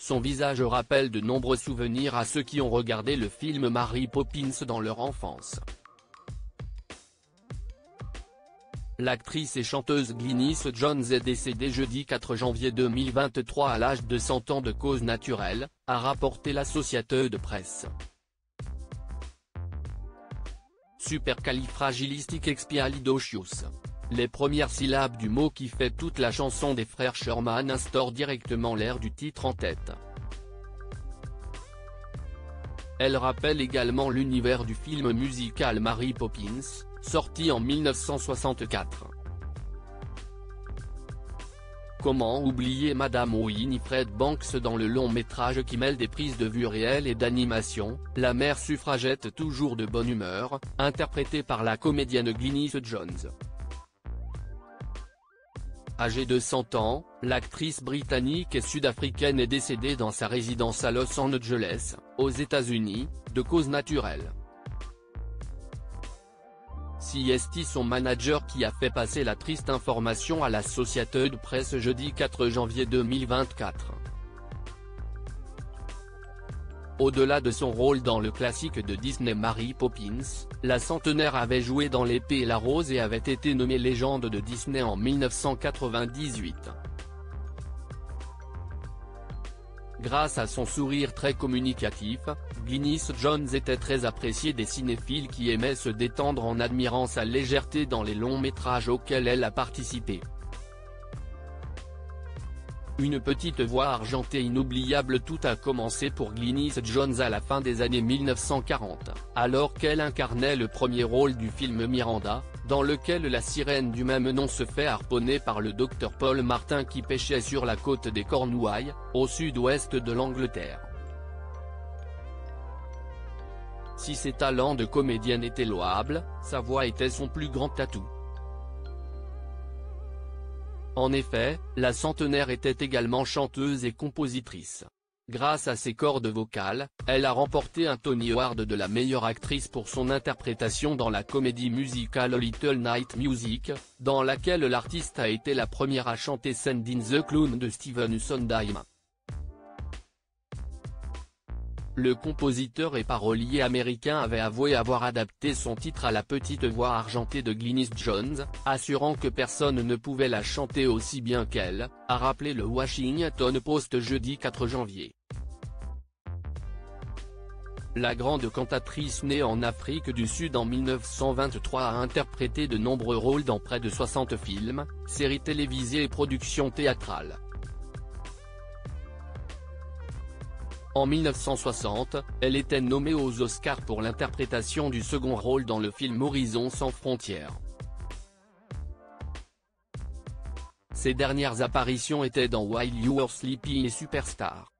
son visage rappelle de nombreux souvenirs à ceux qui ont regardé le film Mary Poppins dans leur enfance. L'actrice et chanteuse Glynis Jones est décédée jeudi 4 janvier 2023 à l'âge de 100 ans de cause naturelle, a rapporté l'Associated Press. Supercalifragilisticexpialidocious. Les premières syllabes du mot qui fait toute la chanson des frères Sherman instaurent directement l'air du titre en tête. Elle rappelle également l'univers du film musical Mary Poppins, sorti en 1964. Comment oublier Madame Winifred Banks dans le long métrage qui mêle des prises de vue réelles et d'animation, la mère suffragette toujours de bonne humeur, interprétée par la comédienne Glynis Jones. Âgée de 100 ans, l'actrice britannique et sud-africaine est décédée dans sa résidence à Los Angeles, aux États-Unis, de cause naturelle. CST son manager qui a fait passer la triste information à l'Associated Press jeudi 4 janvier 2024. Au-delà de son rôle dans le classique de Disney Mary Poppins, la centenaire avait joué dans L'Épée et la Rose et avait été nommée légende de Disney en 1998. Grâce à son sourire très communicatif, Glynis Jones était très appréciée des cinéphiles qui aimaient se détendre en admirant sa légèreté dans les longs métrages auxquels elle a participé. Une petite voix argentée inoubliable. Tout a commencé pour Glynis Jones à la fin des années 1940, alors qu'elle incarnait le premier rôle du film Miranda, dans lequel la sirène du même nom se fait harponner par le docteur Paul Martin qui pêchait sur la côte des Cornouailles, au sud-ouest de l'Angleterre. Si ses talents de comédienne étaient louables, sa voix était son plus grand atout. En effet, la centenaire était également chanteuse et compositrice. Grâce à ses cordes vocales, elle a remporté un Tony Award de la meilleure actrice pour son interprétation dans la comédie musicale Little Night Music, dans laquelle l'artiste a été la première à chanter Sending the Clown de Stephen Sondheim. Le compositeur et parolier américain avait avoué avoir adapté son titre à la petite voix argentée de Glynis Jones, assurant que personne ne pouvait la chanter aussi bien qu'elle, a rappelé le Washington Post jeudi 4 janvier. La grande cantatrice née en Afrique du Sud en 1923 a interprété de nombreux rôles dans près de 60 films, séries télévisées et productions théâtrales. En 1960, elle était nommée aux Oscars pour l'interprétation du second rôle dans le film Horizon sans frontières. Ses dernières apparitions étaient dans While You Were Sleeping et Superstar.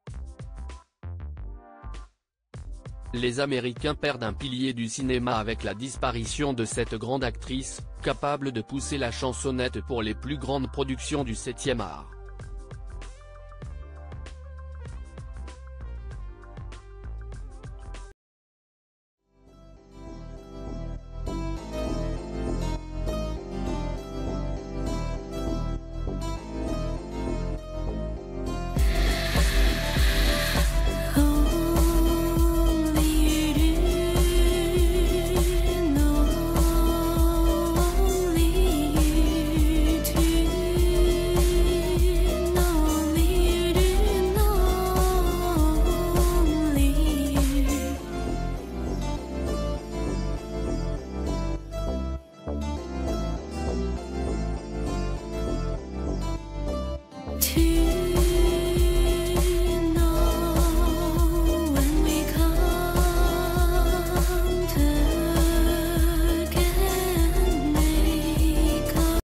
Les Américains perdent un pilier du cinéma avec la disparition de cette grande actrice, capable de pousser la chansonnette pour les plus grandes productions du 7e art. To